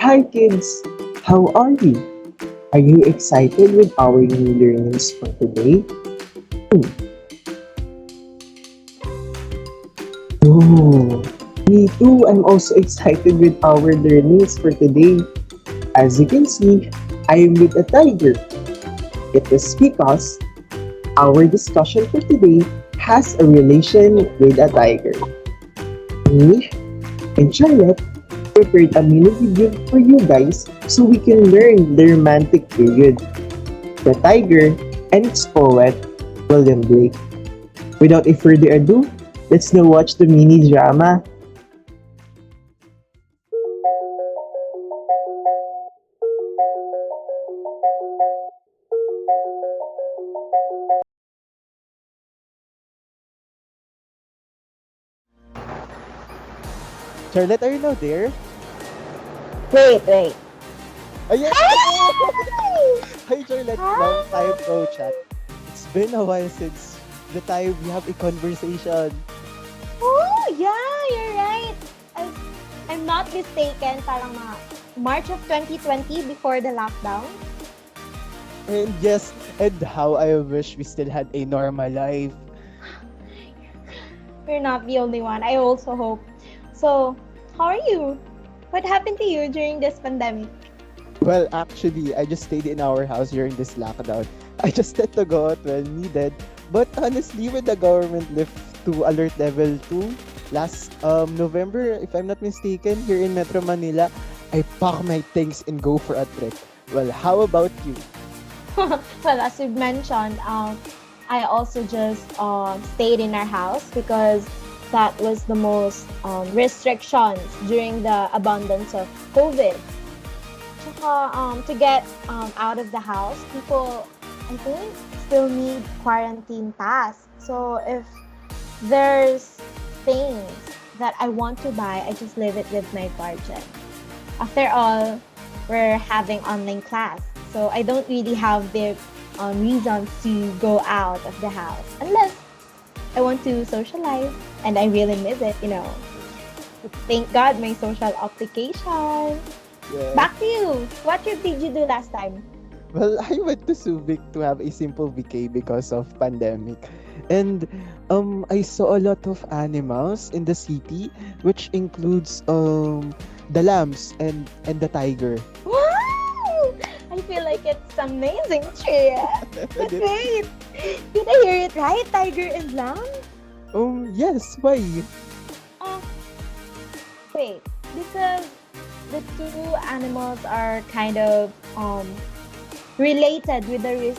Hi kids, how are you? Are you excited with our new learnings for today? Oh, me too. I'm also excited with our learnings for today. As you can see, I am with a tiger. It is because our discussion for today has a relation with a tiger. Me and Charlette prepared a mini video for you guys so we can learn the romantic period, the tiger, and its poet, William Blake. Without a further ado, let's now watch the mini drama. Charlotte, are you now there? Wait. Ayan! Hi! Hi, Charlotte. Long time Hi! no chat. It's been a while since the time we have a conversation. Oh, yeah, you're right. If I'm not mistaken, parang mga March of 2020 before the lockdown. And yes, and how I wish we still had a normal life. You're not the only one. I also hope. So, how are you? What happened to you during this pandemic? Well, actually, I just stayed in our house during this lockdown. I just had to go out when needed. But honestly, when the government lift to alert level 2 last November, if I'm not mistaken, here in Metro Manila, I pack my things and go for a trip. Well, how about you? Well, as you've mentioned, I also just stayed in our house because that was the most restrictions during the abundance of COVID. Tsaka, to get out of the house, people, I think, still need quarantine pass. So if there's things that I want to buy, I just leave it with my guardian. After all, we're having online class. So I don't really have the reasons to go out of the house unless I want to socialize and I really miss it. Thank God my social application. Yeah. Back to you. What trip did you do last time? Well, I went to Subic to have a simple vacay because of pandemic. And I saw a lot of animals in the city, which includes the lambs and the tiger. Wow! I feel like it's amazing trip. But wait, did I hear it right? Tiger and lamb? Yes, why? Oh, wait. Because the two animals are kind of related with the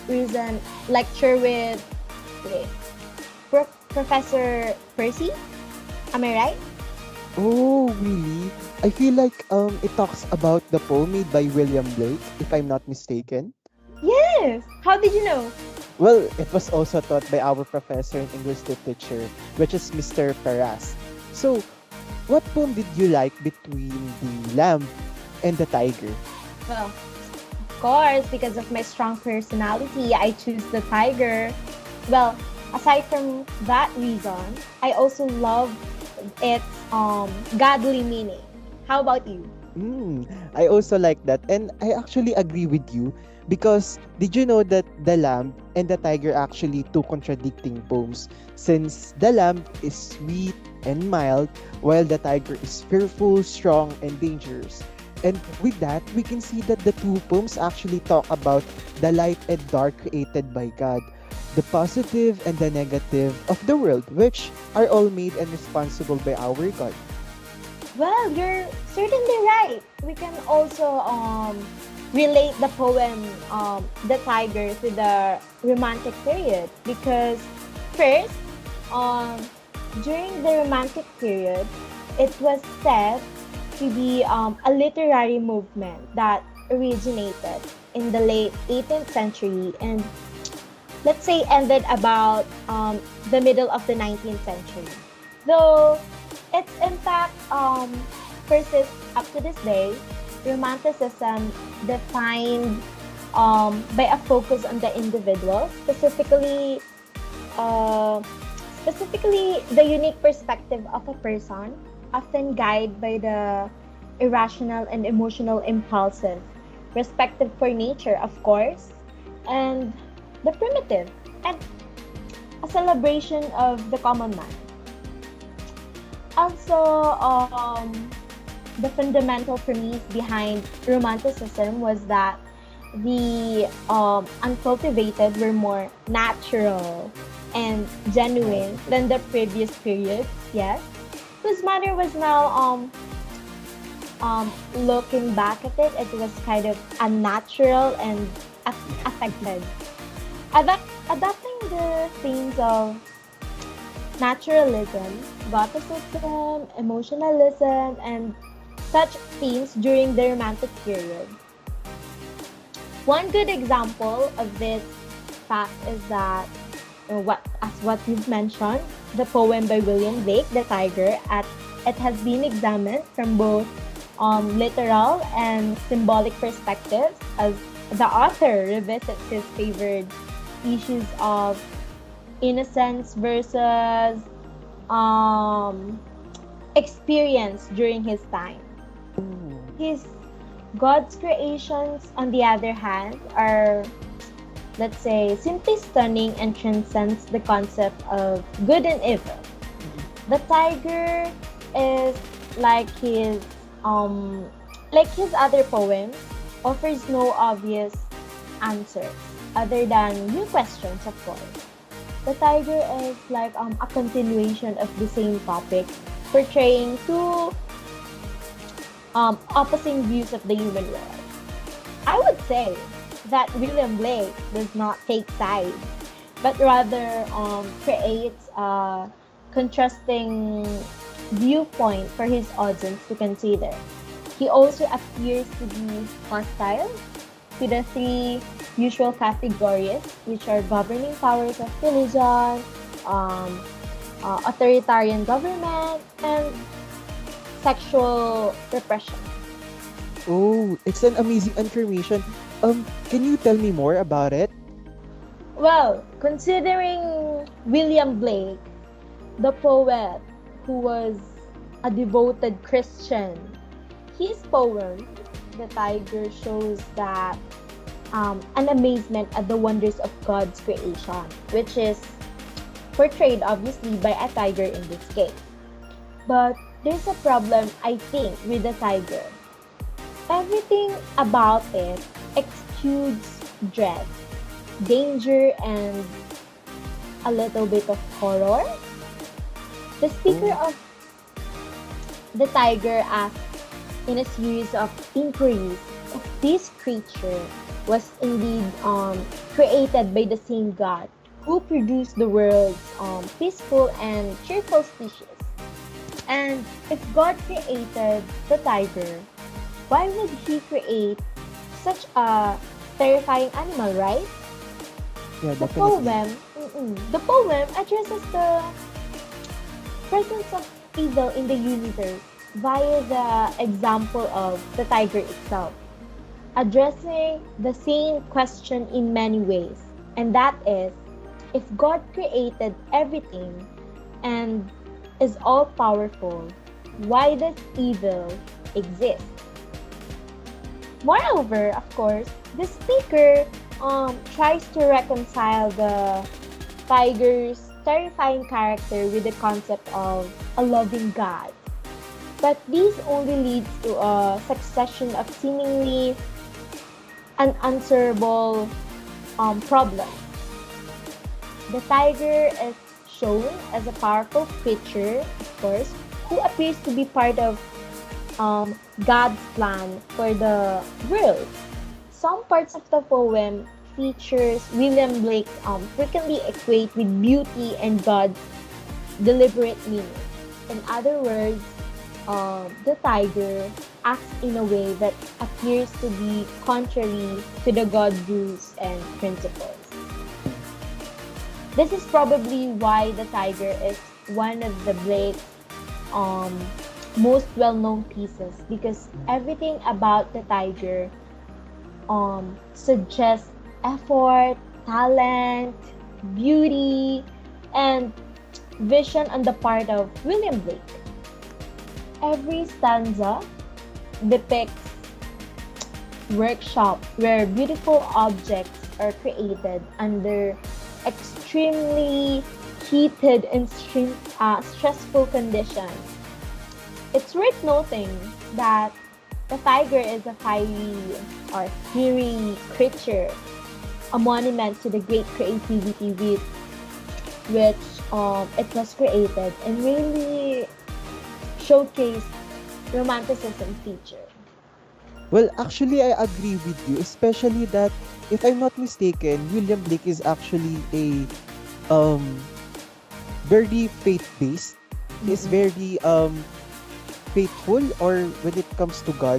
recent lecture with wait, Professor Percy. Am I right? Oh, really? I feel like it talks about the poem made by William Blake, if I'm not mistaken. Yes. How did you know? Well, it was also taught by our professor in English literature, which is Mr. Paras. So, what poem did you like between the lamb and the tiger? Well, of course, because of my strong personality, I choose the tiger. Well, aside from that reason, I also love its godly meaning. How about you? I also like that, and I actually agree with you because did you know that the lamb and the tiger are actually two contradicting poems? Since the lamb is sweet and mild, while the tiger is fearful, strong, and dangerous. And with that, we can see that the two poems actually talk about the light and dark created by God, the positive and the negative of the world, which are all made and responsible by our God. Well, you're certainly right. We can also relate the poem The Tiger to the Romantic period because first, um, during the Romantic period, it was said to be a literary movement that originated in the late 18th century and let's say ended about the middle of the 19th century. Though its impact persists up to this day, Romanticism defined by a focus on the individual, uh, specifically the unique perspective of a person, often guided by the irrational, and emotional impulses, respective for nature, of course, and the primitive, and a celebration of the common man. Also, the fundamental premise behind Romanticism was that the uncultivated were more natural and genuine than the previous periods, yes, whose manner was now looking back at it, it was kind of unnatural and affected. Adapting the themes of naturalism, Gothicism, emotionalism, and such themes during the Romantic period. One good example of this fact is that what you've mentioned, the poem by William Blake, The Tyger, it has been examined from both literal and symbolic perspectives as the author revisits his favored issues of innocence versus um, experience during his time. His God's creations, on the other hand, are, let's say, simply stunning and transcends the concept of good and evil. The tiger is like his other poems, offers no obvious answers other than new questions, of course. The tiger is like a continuation of the same topic, portraying two opposing views of the human world. I would say that William Blake does not take sides, but rather creates a contrasting viewpoint for his audience to consider. He also appears to be hostile to the three usual categories, which are governing powers of religion, authoritarian government, and sexual repression. Oh, it's an amazing information. Can you tell me more about it? Well, considering William Blake, the poet who was a devoted Christian, his poem, The Tiger, shows that an amazement at the wonders of God's creation, which is portrayed obviously by a tiger in this case. But there's a problem, I think, with the tiger. Everything about it exudes dread, danger, and a little bit of horror. The speaker of the tiger asks in a series of inquiries if this creature was indeed created by the same God who produced the world's peaceful and cheerful species. And if God created the tiger, why would he create such a terrifying animal, right? Yeah, The definitely. poem addresses the presence of evil in the universe via the example of the tiger itself, addressing the same question in many ways, and that is, if God created everything and is all powerful, why does evil exist? Moreover, of course, the speaker tries to reconcile the tiger's terrifying character with the concept of a loving God. But this only leads to a succession of seemingly unanswerable problems. The tiger is shown as a powerful creature, of course, who appears to be part of God's plan for the world. Some parts of the poem features William Blake frequently equate with beauty and God's deliberate meaning. In other words, the tiger acts in a way that appears to be contrary to the God rules and principles. This is probably why the tiger is one of the Blake's most well-known pieces, because everything about the tiger suggests effort, talent, beauty, and vision on the part of William Blake. Every stanza depicts workshop where beautiful objects are created under extremely heated and stressful conditions. It's worth noting that the tiger is a fiery creature, a monument to the great creativity with which it was created and really showcased Romanticism feature. Well, actually, I agree with you, especially that if I'm not mistaken, William Blake is actually a um very faith-based. He's Mhm. very faithful, or when it comes to God,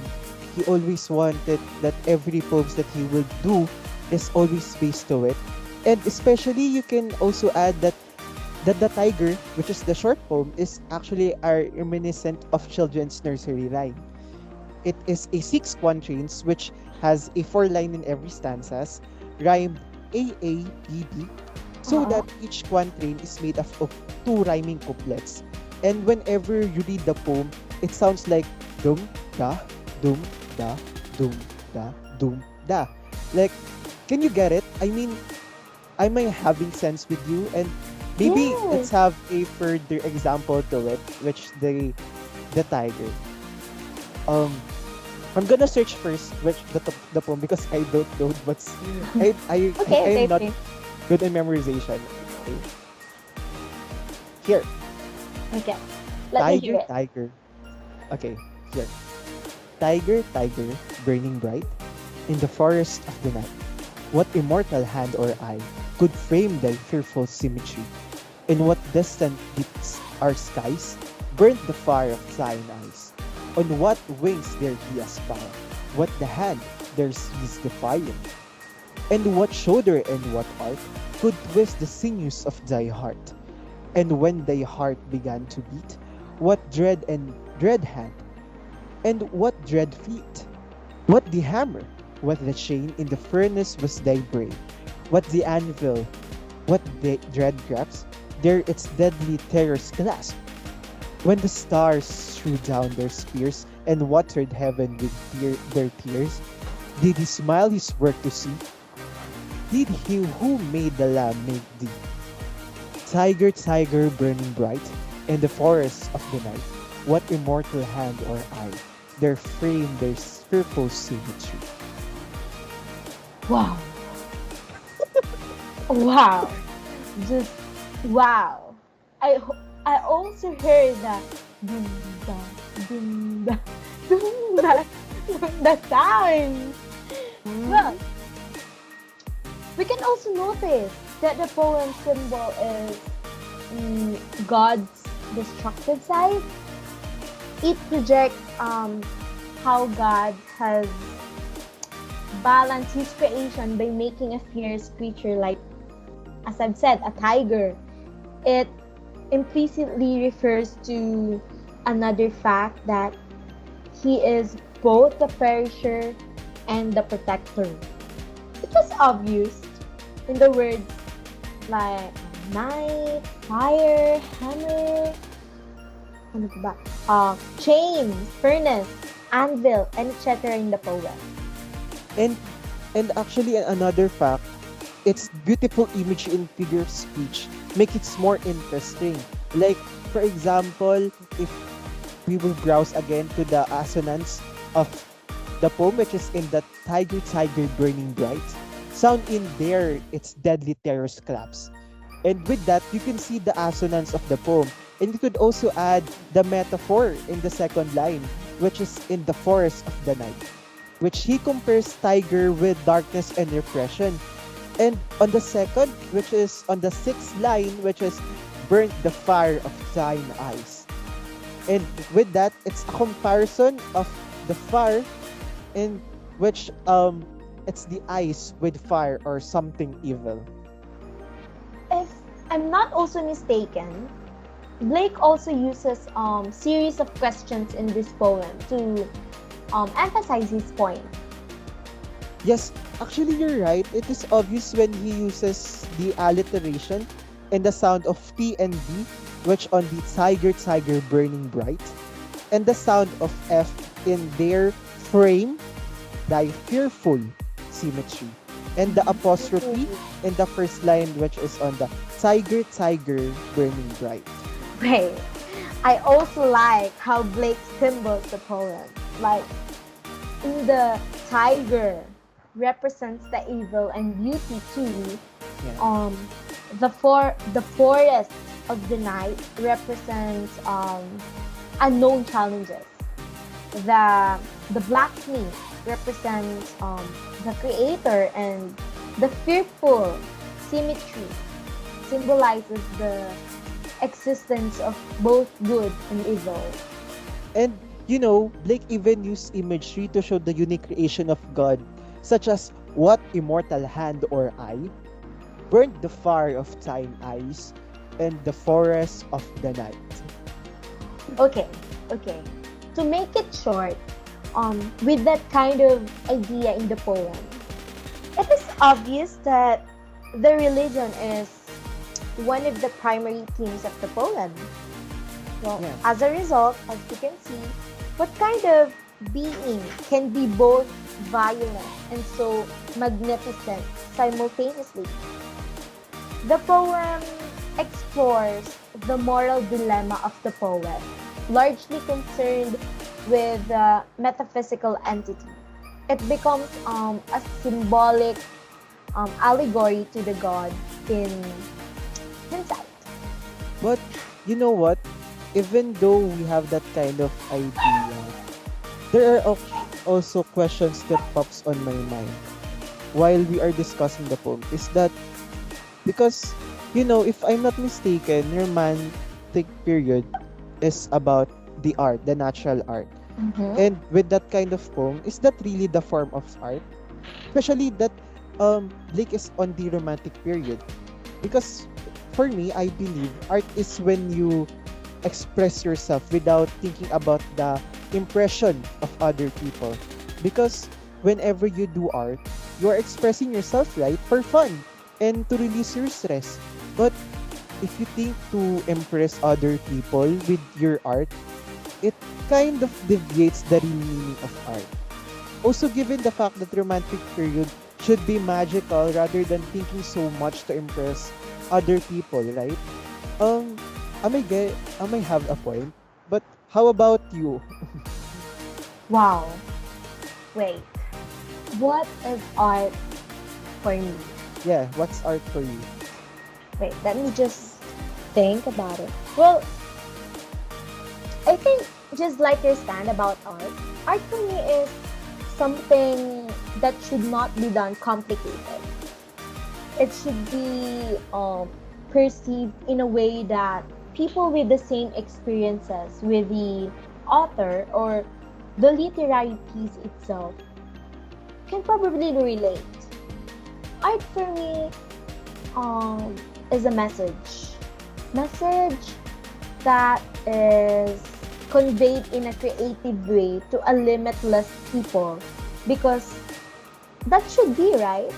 he always wanted that every poems that he will do is always based to it. And especially you can also add that the tiger, which is the short poem, is actually are reminiscent of children's nursery rhyme. It is a six quatrains which has a four line in every stanzas, rhymed A-A-B-B, so Uh-huh. that each quatrain is made up of two rhyming couplets. And whenever you read the poem, it sounds like dum da dum da dum da dum da. Like, can you get it? I mean, am I having sense with you? And maybe let's Yes. have a further example to it, which the tiger. Um, I'm gonna search first which the poem because I don't know what's I Okay, am not okay, good in memorization. Okay. Here, okay. Let me hear tiger, it. tiger. Okay, here. Tiger, tiger, burning bright in the forest of the night. What immortal hand or eye could frame thy fearful symmetry? In what distant deeps our skies burnt the fire of thine eyes? On what wings dare he aspire? What the hand there sees defiant? And what shoulder and what art could twist the sinews of thy heart? And when thy heart began to beat, what dread and dread hand? And what dread feet? What the hammer? What the chain in the furnace was thy brain? What the anvil? What the dread grasp? There its deadly terrors clasp. When the stars threw down their spears and watered heaven with their tears, did he smile his work to see? Did he who made the lamb make thee? Tiger, tiger, burning bright in the forests of the night, what immortal hand or eye there frame their fearful symmetry? Wow. Wow. Just wow. I also heard that dum da dum da dum da dum da sound. Well, we can also notice that the poem symbol is God's destructive side. It projects how God has balanced his creation by making a fierce creature like, as I've said, a tiger. It implicitly refers to another fact that he is both the perisher and the protector. It was obvious in the words like knife, fire, hammer, ano pa ba? Chain, furnace, anvil, and etc. in the poem. And actually another fact, its beautiful image and figure of speech make it more interesting. Like for example, if we will browse again to the assonance of the poem, which is in the tiger, tiger, burning bright, sound in there its deadly terrors claps. And with that, you can see the assonance of the poem. And you could also add the metaphor in the second line, which is in the forest of the night, which he compares tiger with darkness and repression. And on the second, which is on the sixth line, which is burnt the fire of thine eyes. And with that, it's a comparison of the fire in which it's the eyes with fire or something evil. If I'm not also mistaken, Blake also uses series of questions in this poem to emphasize his point. Yes, actually you're right. It is obvious when he uses the alliteration and the sound of T and B, which on the tiger, tiger burning bright, and the sound of F in their frame thy fearful symmetry. And the apostrophe in the first line, which is on the Tiger, Tiger, burning bright. Wait, I also like how Blake symbols the poem. Like, in the tiger represents the evil and beauty too. Yeah. The forest of the night represents unknown challenges. The blacksmith represents the creator, and the fearful symmetry symbolizes the existence of both good and evil. And Blake even used imagery to show the unique creation of God, such as what immortal hand or eye burned the fire of thine eyes and the forest of the night. Okay, okay. To make it short, with that kind of idea in the poem, it is obvious that the religion is one of the primary themes of the poem. Well, Yeah. as a result, as you can see, what kind of being can be both violent and so magnificent simultaneously? The poem explores the moral dilemma of the poet, largely concerned with the metaphysical entity. It becomes a symbolic allegory to the god in hindsight. But you know what? Even though we have that kind of idea, there are also questions that pops on my mind while we are discussing the poem. Is that because if I'm not mistaken, romantic period is about the art, the natural art. Mhm. And with that kind of poem, is that really the form of art? Especially that Blake is on the romantic period. Because for me, I believe art is when you express yourself without thinking about the impression of other people. Because whenever you do art, you are expressing yourself, right? For fun and to release your stress. But if you think to impress other people with your art, it kind of deviates the real meaning of art. Also, given the fact that romantic period should be magical rather than thinking so much to impress other people, right? Um, I may have a point, but how about you? Wow. Wait. What is art for me? Yeah, what's art for you? Wait, let me just think about it. Well, I think just like your stand about art for me is something that should not be done complicated. It should be perceived in a way that people with the same experiences with the author or the literary piece itself can probably relate. Art for me is a message that is conveyed in a creative way to a limitless people, because that should be right.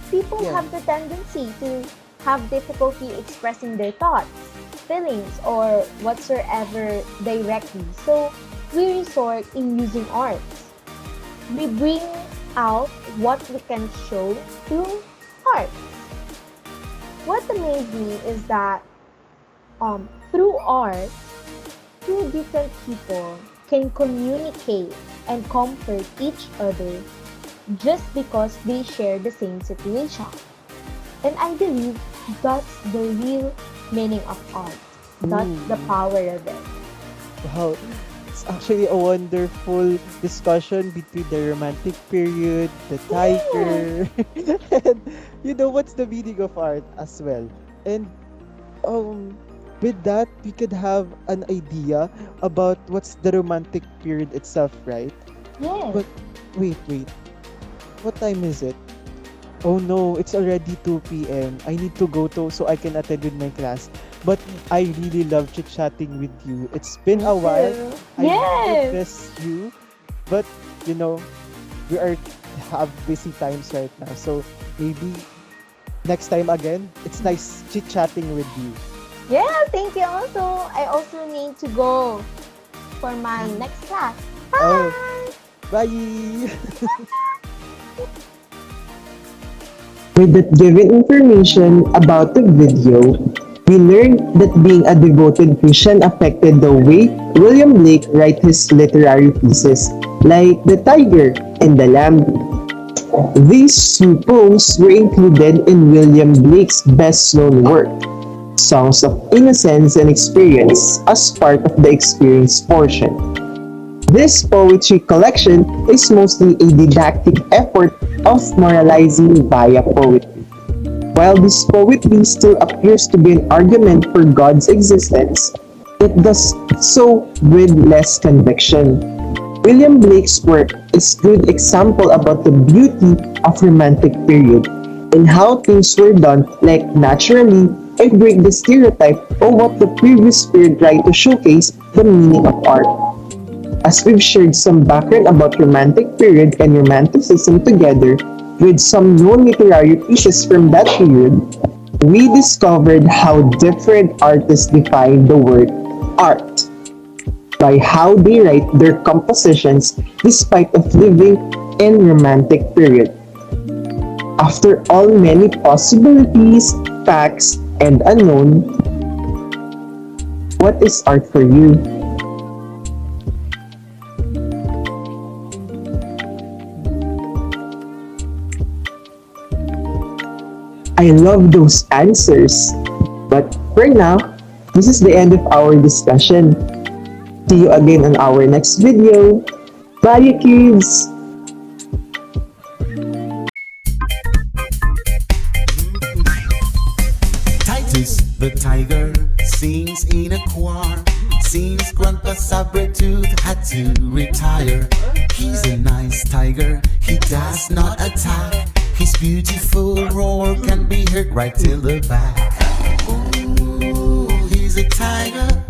People Yeah. have the tendency to have difficulty expressing their thoughts, feelings, or whatsoever directly. So we resort in using arts. We bring out what we can show through art. What amazed me is that through art, two different people can communicate and comfort each other just because they share the same situation. And I believe that's the real meaning of art. That's the Ooh. power of it. Wow, it's actually a wonderful discussion between the romantic period, the tiger, and what's the meaning of art as well. And with that, we could have an idea about what's the romantic period itself, right? Yes. But wait, what time is it? Oh no, it's already 2 p.m. I need to go to so I can attend with my class. But I really love chit-chatting with you. It's been a while. I really Yes. miss you. But, we have busy times right now. So, maybe next time again, it's nice chit-chatting with you. Yeah, thank you also. I also need to go for my next class. Oh, bye! With that given information about the video, we learned that being a devoted Christian affected the way William Blake writes his literary pieces, like The Tiger and The Lamb. These two poems were included in William Blake's best-known work, Songs of Innocence and Experience, as part of the Experience portion. This poetry collection is mostly a didactic effort of moralizing via poetry. While this poetry still appears to be an argument for God's existence, it does so with less conviction. William Blake's work is a good example about the beauty of romantic period and how things were done like naturally and break the stereotype of what the previous period tried to showcase the meaning of art. As we've shared some background about romantic period and romanticism together with some known literary pieces from that period, we discovered how different artists define the word art by how they write their compositions despite of living in romantic period. After all many possibilities, facts, and unknown, what is art for you? I love those answers. But for now, this is the end of our discussion. See you again on our next video. Bye, kids! Titus the tiger sings in a choir. Since Grandpa Sabretooth had to retire. He's a nice tiger, he does not attack. His beautiful roar can be heard right till the back. Ooh, he's a tiger.